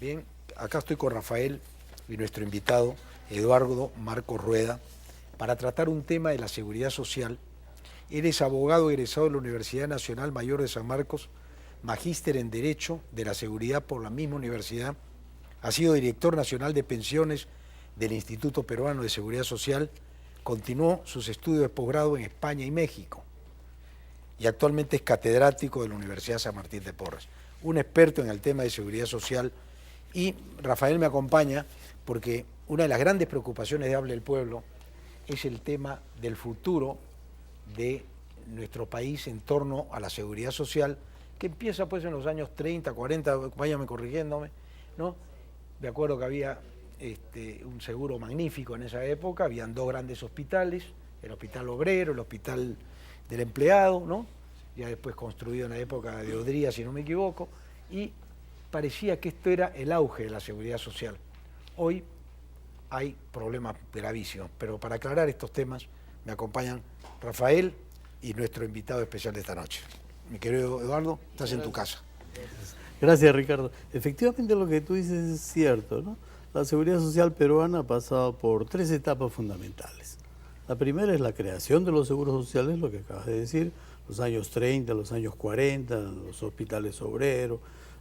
Bien, acá estoy con Rafael y nuestro invitado, Eduardo Marcos Rueda, para tratar un tema de la seguridad social. Él es abogado egresado de la Universidad Nacional Mayor de San Marcos, magíster en Derecho de la Seguridad por la misma universidad, ha sido director nacional de pensiones del Instituto Peruano de Seguridad Social, continuó sus estudios de posgrado en España y México y actualmente es catedrático de la Universidad San Martín de Porres, un experto en el tema de seguridad social. Y Rafael me acompaña porque una de las grandes preocupaciones de Habla el Pueblo es el tema del futuro de nuestro país en torno a la seguridad social, que empieza pues en los años 30, 40, váyame corrigiéndome, ¿no? Me acuerdo que había un seguro magnífico en esa época, habían dos grandes hospitales, el Hospital Obrero, el Hospital del Empleado, ¿no? Ya después construido en la época de Odría, si no me equivoco, y parecía que esto era el auge de la seguridad social. Hoy hay problemas gravísimos, pero para aclarar estos temas me acompañan Rafael y nuestro invitado especial de esta noche. Mi querido Eduardo, estás en tu casa. Gracias, Ricardo. Efectivamente lo que tú dices es cierto, ¿no? La seguridad social peruana ha pasado por tres etapas fundamentales. La primera es la creación de los seguros sociales, lo que acabas de decir, los años 30, los años 40, los hospitales obreros,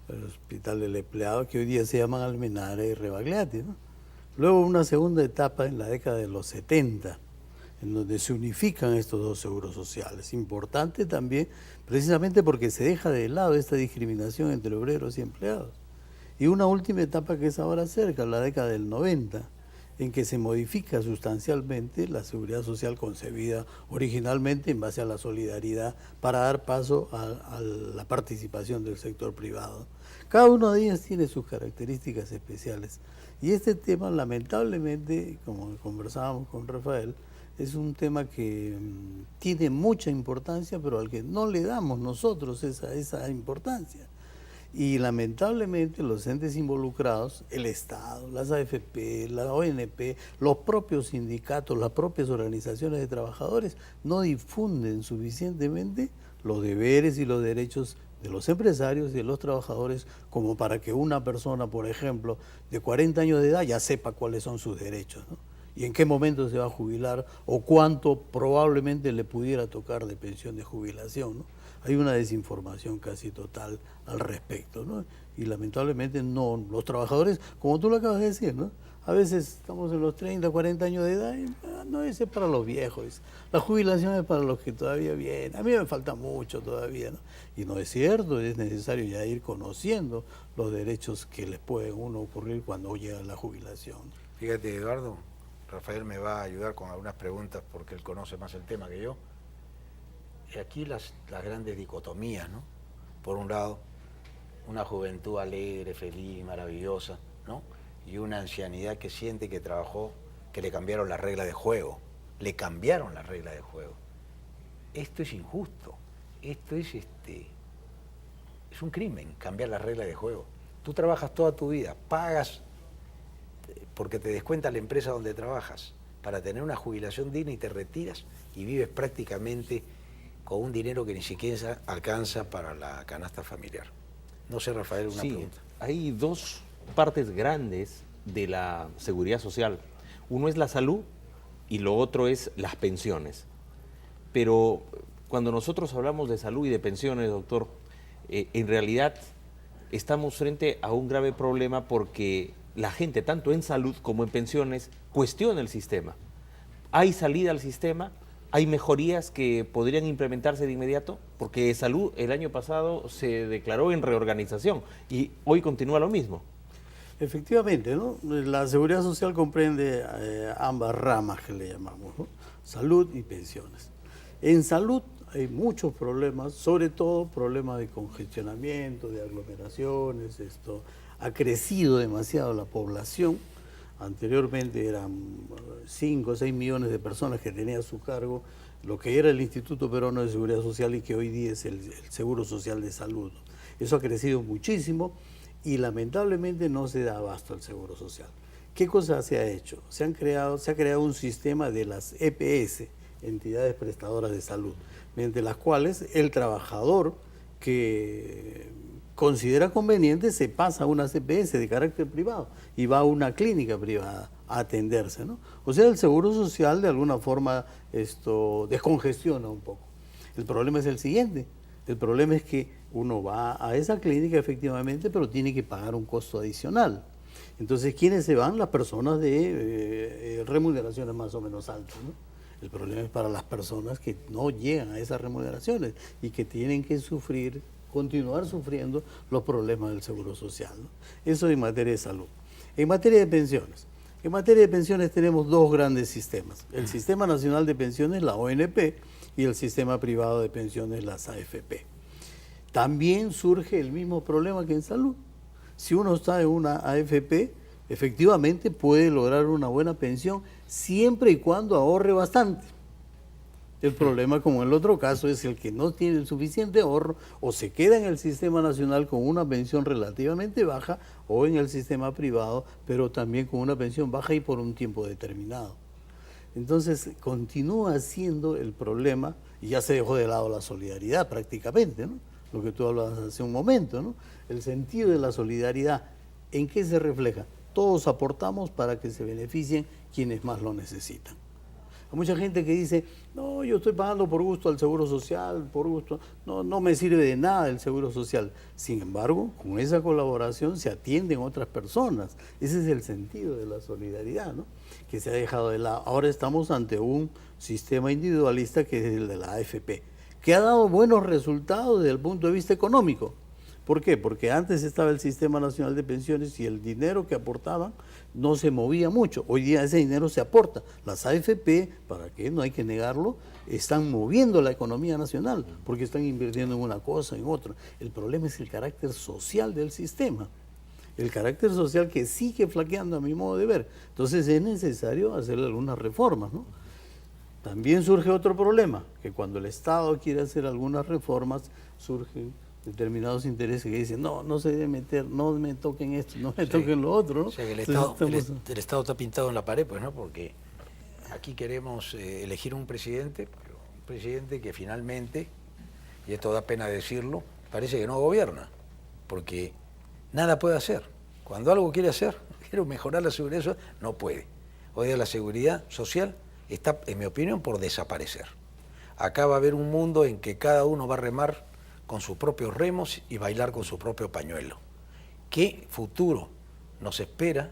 el Hospital del Empleado, que hoy día se llaman Almenara y Rebagliati, ¿no? Luego una segunda etapa en la década de los 70, en donde se unifican estos dos seguros sociales. Importante también, precisamente porque se deja de lado esta discriminación entre obreros y empleados. Y una última etapa que es ahora cerca, la década del 90, en que se modifica sustancialmente la seguridad social concebida originalmente en base a la solidaridad para dar paso a la participación del sector privado. Cada una de ellas tiene sus características especiales. Y este tema, lamentablemente, como conversábamos con Rafael, es un tema que tiene mucha importancia, pero al que no le damos nosotros esa importancia. Y lamentablemente los entes involucrados, el Estado, las AFP, la ONP, los propios sindicatos, las propias organizaciones de trabajadores, no difunden suficientemente los deberes y los derechos de los empresarios y de los trabajadores como para que una persona, por ejemplo, de 40 años de edad ya sepa cuáles son sus derechos, ¿no? Y en qué momento se va a jubilar o cuánto probablemente le pudiera tocar de pensión de jubilación, ¿no? Hay una desinformación casi total al respecto, ¿no? Y lamentablemente no, los trabajadores, como tú lo acabas de decir, ¿no? A veces estamos en los 30, 40 años de edad y no, ese es para los viejos, la jubilación es para los que todavía vienen, a mí me falta mucho todavía, ¿no? Y no es cierto, es necesario ya ir conociendo los derechos que les pueden uno ocurrir cuando llega la jubilación. Fíjate, Eduardo, Rafael me va a ayudar con algunas preguntas porque él conoce más el tema que yo. Aquí las grandes dicotomías, ¿no? Por un lado, una juventud alegre, feliz, maravillosa, ¿no? Y una ancianidad que siente que trabajó, que le cambiaron la regla de juego. Le cambiaron la regla de juego. Esto es injusto. Esto es un crimen, cambiar la regla de juego. Tú trabajas toda tu vida, pagas porque te descuenta la empresa donde trabajas para tener una jubilación digna y te retiras y vives prácticamente con un dinero que ni siquiera alcanza para la canasta familiar. No sé, Rafael, una pregunta. Hay dos partes grandes de la seguridad social. Uno es la salud y lo otro es las pensiones. Pero cuando nosotros hablamos de salud y de pensiones, doctor, en realidad estamos frente a un grave problema porque la gente, tanto en salud como en pensiones, cuestiona el sistema. ¿Hay salida al sistema? ¿Hay mejorías que podrían implementarse de inmediato? Porque salud el año pasado se declaró en reorganización y hoy continúa lo mismo. Efectivamente, ¿no? La seguridad social comprende ambas ramas que le llamamos, ¿no? Salud y pensiones. En salud hay muchos problemas, sobre todo problemas de congestionamiento, de aglomeraciones, esto ha crecido demasiado la población. Anteriormente eran 5 o 6 millones de personas que tenía a su cargo lo que era el Instituto Peruano de Seguridad Social y que hoy día es el Seguro Social de Salud. Eso ha crecido muchísimo y lamentablemente no se da abasto al Seguro Social. ¿Qué cosa se ha hecho? Se ha creado un sistema de las EPS, entidades prestadoras de salud, mediante las cuales el trabajador que considera conveniente, se pasa a una CPS de carácter privado y va a una clínica privada a atenderse, ¿no? O sea, el seguro social de alguna forma descongestiona un poco. El problema es el siguiente. El problema es que uno va a esa clínica efectivamente, pero tiene que pagar un costo adicional. Entonces, ¿quiénes se van? Las personas de remuneraciones más o menos altas, ¿no? El problema es para las personas que no llegan a esas remuneraciones y que tienen que continuar sufriendo los problemas del seguro social, ¿no? Eso en materia de salud. En materia de pensiones. En materia de pensiones tenemos dos grandes sistemas. El Sistema Nacional de Pensiones, la ONP, y el Sistema Privado de Pensiones, las AFP. También surge el mismo problema que en salud. Si uno está en una AFP, efectivamente puede lograr una buena pensión siempre y cuando ahorre bastante. El problema, como en el otro caso, es el que no tiene el suficiente ahorro o se queda en el sistema nacional con una pensión relativamente baja o en el sistema privado, pero también con una pensión baja y por un tiempo determinado. Entonces, continúa siendo el problema, y ya se dejó de lado la solidaridad prácticamente, ¿no? Lo que tú hablabas hace un momento, ¿no? El sentido de la solidaridad, ¿en qué se refleja? Todos aportamos para que se beneficien quienes más lo necesitan. Hay mucha gente que dice, no, yo estoy pagando por gusto al seguro social, por gusto, no me sirve de nada el seguro social. Sin embargo, con esa colaboración se atienden otras personas. Ese es el sentido de la solidaridad, ¿no? Que se ha dejado de lado. Ahora estamos ante un sistema individualista que es el de la AFP, que ha dado buenos resultados desde el punto de vista económico. ¿Por qué? Porque antes estaba el Sistema Nacional de Pensiones y el dinero que aportaban no se movía mucho. Hoy día ese dinero se aporta. Las AFP, ¿para qué? No hay que negarlo, están moviendo la economía nacional porque están invirtiendo en una cosa, en otra. El problema es el carácter social del sistema. El carácter social que sigue flaqueando a mi modo de ver. Entonces es necesario hacerle algunas reformas, ¿no? También surge otro problema, que cuando el Estado quiere hacer algunas reformas, surgen determinados intereses que dicen, no se debe meter, no me toquen esto, no me toquen lo otro, ¿no? O sea que el Estado está pintado en la pared, pues, ¿no? Porque aquí queremos elegir un presidente, pero un presidente que finalmente, y esto da pena decirlo, parece que no gobierna, porque nada puede hacer. Cuando algo quiere hacer, quiero mejorar la seguridad social, no puede. Hoy día la seguridad social está, en mi opinión, por desaparecer. Acá va a haber un mundo en que cada uno va a remar con sus propios remos y bailar con su propio pañuelo. ¿Qué futuro nos espera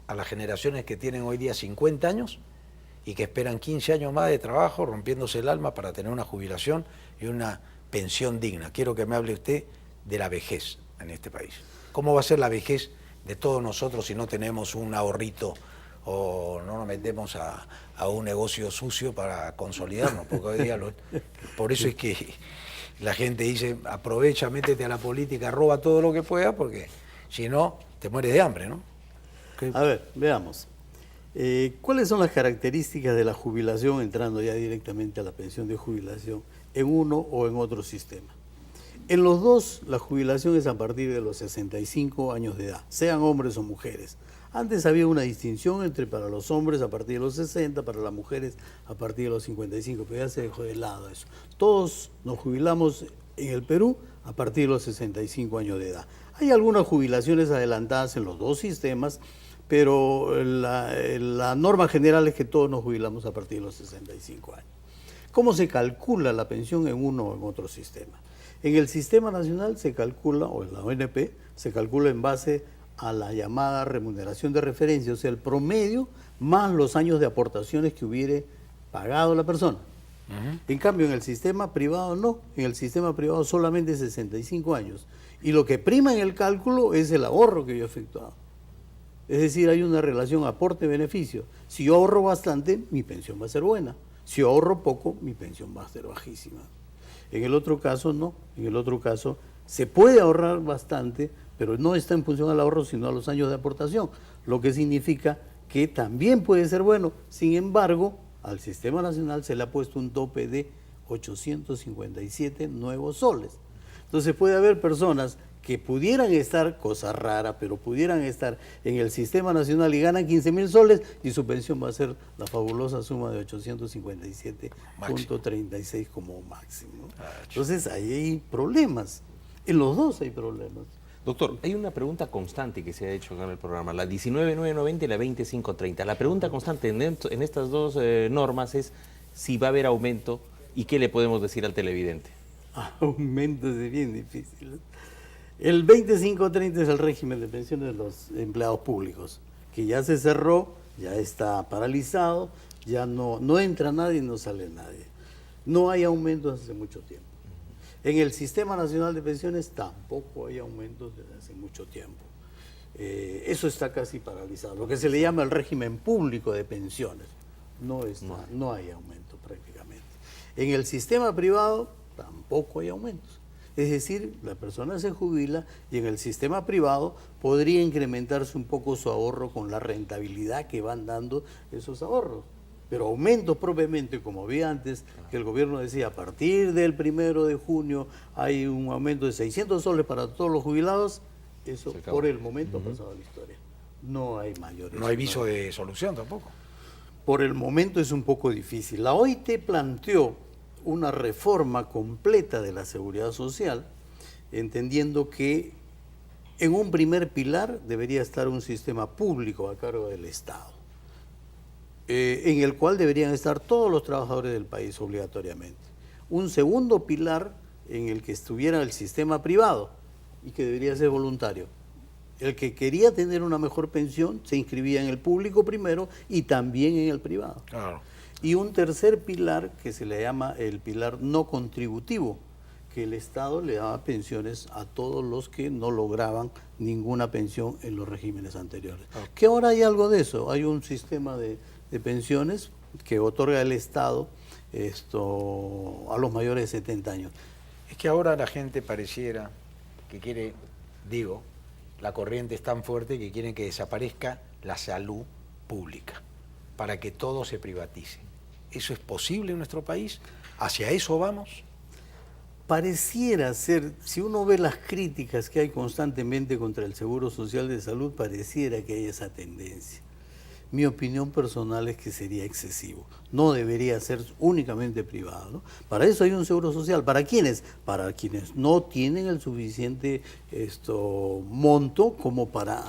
a las generaciones que tienen hoy día 50 años y que esperan 15 años más de trabajo, rompiéndose el alma para tener una jubilación y una pensión digna? Quiero que me hable usted de la vejez en este país. ¿Cómo va a ser la vejez de todos nosotros si no tenemos un ahorrito o no nos metemos a un negocio sucio para consolidarnos? Porque hoy día por eso es que la gente dice, aprovecha, métete a la política, roba todo lo que pueda, porque si no, te mueres de hambre, ¿no? A ver, veamos. ¿Cuáles son las características de la jubilación, entrando ya directamente a la pensión de jubilación, en uno o en otro sistema? En los dos, la jubilación es a partir de los 65 años de edad, sean hombres o mujeres. Antes había una distinción entre para los hombres a partir de los 60, para las mujeres a partir de los 55, pero ya se dejó de lado eso. Todos nos jubilamos en el Perú a partir de los 65 años de edad. Hay algunas jubilaciones adelantadas en los dos sistemas, pero la norma general es que todos nos jubilamos a partir de los 65 años. ¿Cómo se calcula la pensión en uno o en otro sistema? En el Sistema Nacional se calcula, o en la ONP, se calcula en base a la llamada remuneración de referencia, o sea, el promedio más los años de aportaciones que hubiere pagado la persona. En cambio, en el sistema privado no, en el sistema privado solamente 65 años. Y lo que prima en el cálculo es el ahorro que yo he efectuado. Es decir, hay una relación aporte-beneficio. Si yo ahorro bastante, mi pensión va a ser buena. Si yo ahorro poco, mi pensión va a ser bajísima. En el otro caso no, en el otro caso se puede ahorrar bastante, pero no está en función al ahorro, sino a los años de aportación, lo que significa que también puede ser bueno. Sin embargo, al Sistema Nacional se le ha puesto un tope de 857 nuevos soles. Entonces puede haber personas que pudieran estar, cosa rara, pero pudieran estar en el Sistema Nacional y ganan 15.000 soles y su pensión va a ser la fabulosa suma de 857.36 como máximo. Entonces ahí hay problemas. En los dos hay problemas. Doctor, hay una pregunta constante que se ha hecho acá en el programa, la 19.990 y la 20.530. La pregunta constante en estas dos normas es si va a haber aumento y qué le podemos decir al televidente. Aumento es bien difícil. El 2530 es el régimen de pensiones de los empleados públicos, que ya se cerró, ya está paralizado, ya no entra nadie y no sale nadie. No hay aumentos hace mucho tiempo. En el Sistema Nacional de Pensiones tampoco hay aumentos desde hace mucho tiempo. Eso está casi paralizado, lo que se le llama el régimen público de pensiones. No hay aumento prácticamente. En el sistema privado tampoco hay aumentos. Es decir, la persona se jubila y en el sistema privado podría incrementarse un poco su ahorro con la rentabilidad que van dando esos ahorros. Pero aumentos propiamente, como había antes, que el gobierno decía, a partir del 1 de junio hay un aumento de 600 soles para todos los jubilados, eso por el momento ha pasado a la historia. No hay mayores. No hay viso de solución tampoco. Por el momento es un poco difícil. La OIT planteó una reforma completa de la seguridad social, entendiendo que en un primer pilar debería estar un sistema público a cargo del Estado, en el cual deberían estar todos los trabajadores del país obligatoriamente. Un segundo pilar en el que estuviera el sistema privado y que debería ser voluntario. El que quería tener una mejor pensión se inscribía en el público primero y también en el privado. Claro. Y un tercer pilar que se le llama el pilar no contributivo, que el Estado le daba pensiones a todos los que no lograban ninguna pensión en los regímenes anteriores. Que ahora hay algo de eso, hay un sistema de pensiones que otorga el Estado a los mayores de 70 años. Es que ahora la gente pareciera que quiere, la corriente es tan fuerte que quieren que desaparezca la salud pública para que todo se privatice. ¿Eso es posible en nuestro país? ¿Hacia eso vamos? Pareciera ser, si uno ve las críticas que hay constantemente contra el Seguro Social de Salud, pareciera que hay esa tendencia. Mi opinión personal es que sería excesivo. No debería ser únicamente privado, ¿no? Para eso hay un seguro social. ¿Para quiénes? Para quienes no tienen el suficiente monto como para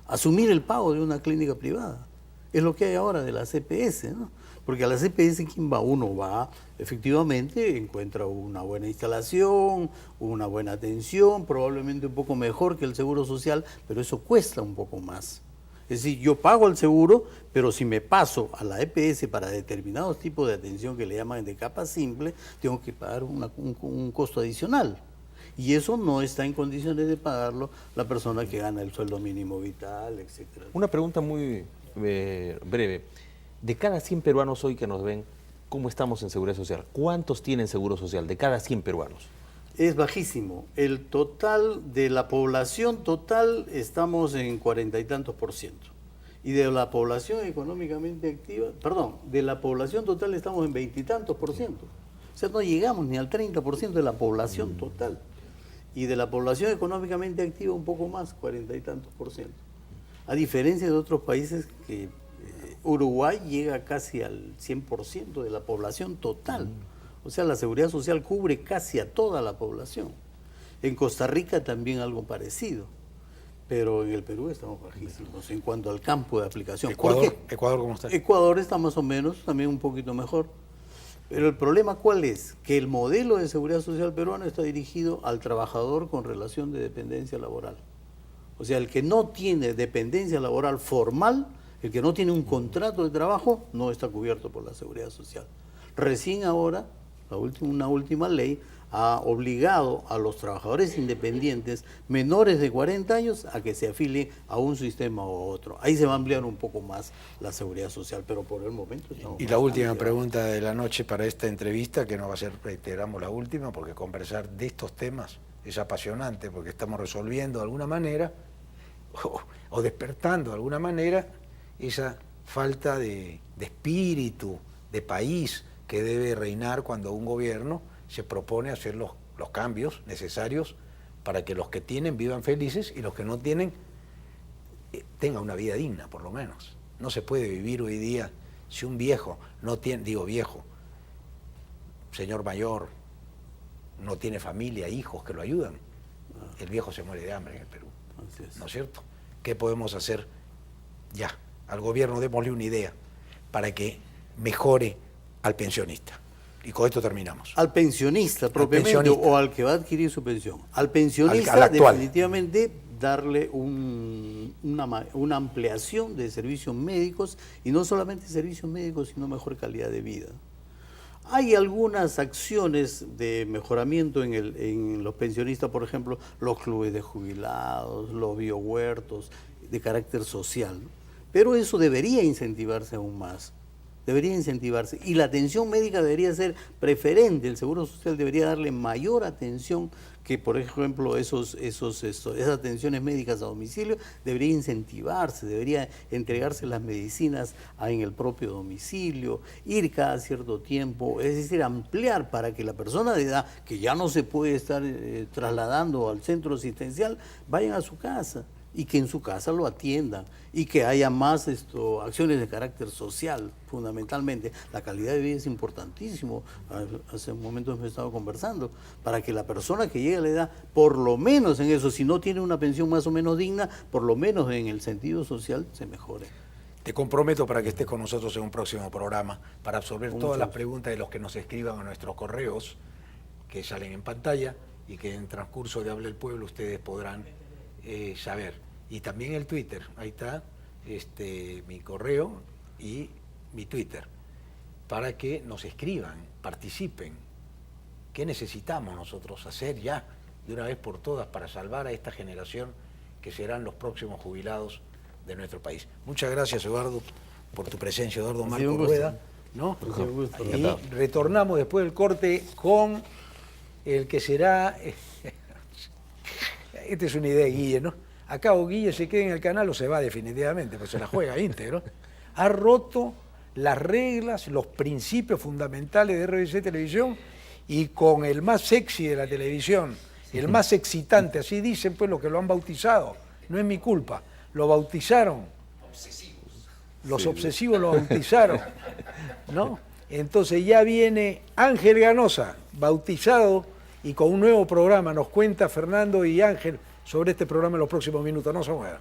asumir el pago de una clínica privada. Es lo que hay ahora de la CPS, ¿no? Porque a la CPS, ¿quién va? Uno va, efectivamente, encuentra una buena instalación, una buena atención, probablemente un poco mejor que el seguro social, pero eso cuesta un poco más. Es decir, yo pago el seguro, pero si me paso a la EPS para determinados tipos de atención que le llaman de capa simple, tengo que pagar un costo adicional. Y eso no está en condiciones de pagarlo la persona que gana el sueldo mínimo vital, etcétera. Una pregunta muy breve. De cada 100 peruanos hoy que nos ven, ¿cómo estamos en seguridad social? ¿Cuántos tienen seguro social de cada 100 peruanos? Es bajísimo. El total de la población total estamos en 40 y tantos %. Y de la población económicamente activa, de la población total estamos en 20 y tantos %. O sea, no llegamos ni al 30% de la población total. Y de la población económicamente activa un poco más, 40 y tantos %. A diferencia de otros países que Uruguay llega casi al 100% de la población total. O sea, la seguridad social cubre casi a toda la población. En Costa Rica también algo parecido, pero en el Perú estamos bajísimos en cuanto al campo de aplicación. ¿Ecuador cómo está? Ecuador está más o menos, también un poquito mejor. Pero el problema, ¿cuál es? Que el modelo de seguridad social peruano está dirigido al trabajador con relación de dependencia laboral. O sea, el que no tiene dependencia laboral formal, el que no tiene un contrato de trabajo, no está cubierto por la seguridad social. Recién ahora, una última ley ha obligado a los trabajadores independientes menores de 40 años a que se afilien a un sistema u otro. Ahí se va a ampliar un poco más la seguridad social, pero por el momento estamos... Y la última pregunta de la noche para esta entrevista, que no va a ser, reiteramos, la última, porque conversar de estos temas es apasionante, porque estamos resolviendo de alguna manera, o despertando de alguna manera, esa falta de espíritu, de país, que debe reinar cuando un gobierno se propone hacer los cambios necesarios para que los que tienen vivan felices y los que no tienen tengan una vida digna, por lo menos. No se puede vivir hoy día si un viejo no tiene, señor mayor, no tiene familia, hijos que lo ayudan. El viejo se muere de hambre en el Perú. Así es. ¿No es cierto? ¿Qué podemos hacer ya? Al gobierno démosle una idea para que mejore al pensionista. Y con esto terminamos. Al pensionista propiamente pensionista. o al que va a adquirir su pensión. Al pensionista Al actual. definitivamente darle una ampliación de servicios médicos y no solamente servicios médicos sino mejor calidad de vida. Hay algunas acciones de mejoramiento en los pensionistas, por ejemplo, los clubes de jubilados, los biohuertos de carácter social, ¿no? Pero eso debería incentivarse aún más. Debería incentivarse y la atención médica debería ser preferente, el Seguro Social debería darle mayor atención que, por ejemplo, esas atenciones médicas a domicilio, debería incentivarse, debería entregarse las medicinas en el propio domicilio, ir cada cierto tiempo, es decir, ampliar para que la persona de edad que ya no se puede estar trasladando al centro asistencial, vayan a su casa y que en su casa lo atiendan y que haya más acciones de carácter social, fundamentalmente. La calidad de vida es importantísimo, hace un momento hemos estado conversando, para que la persona que llegue a la edad, por lo menos en eso, si no tiene una pensión más o menos digna, por lo menos en el sentido social se mejore. Te comprometo para que estés con nosotros en un próximo programa para absorber todas las preguntas de los que nos escriban a nuestros correos que salen en pantalla y que en transcurso de Habla el Pueblo ustedes podrán saber. Y también el Twitter, ahí está mi correo y mi Twitter, para que nos escriban, participen. ¿Qué necesitamos nosotros hacer ya de una vez por todas para salvar a esta generación que serán los próximos jubilados de nuestro país? Muchas gracias, Eduardo, por tu presencia, Eduardo Marco Rueda, ¿no? Un gusto. Y retornamos después del corte con el que será... Esta es una idea de Guille, ¿no? Acá o Guille se queda en el canal o se va definitivamente, pues se la juega íntegro. Ha roto las reglas, los principios fundamentales de RBC Televisión y con el más sexy de la televisión, el más excitante, así dicen pues los que lo han bautizado, no es mi culpa, lo bautizaron. Los obsesivos lo bautizaron, ¿no? Entonces ya viene Ángel Ganosa, bautizado, y con un nuevo programa. Nos cuenta Fernando y Ángel sobre este programa en los próximos minutos. No se muevan.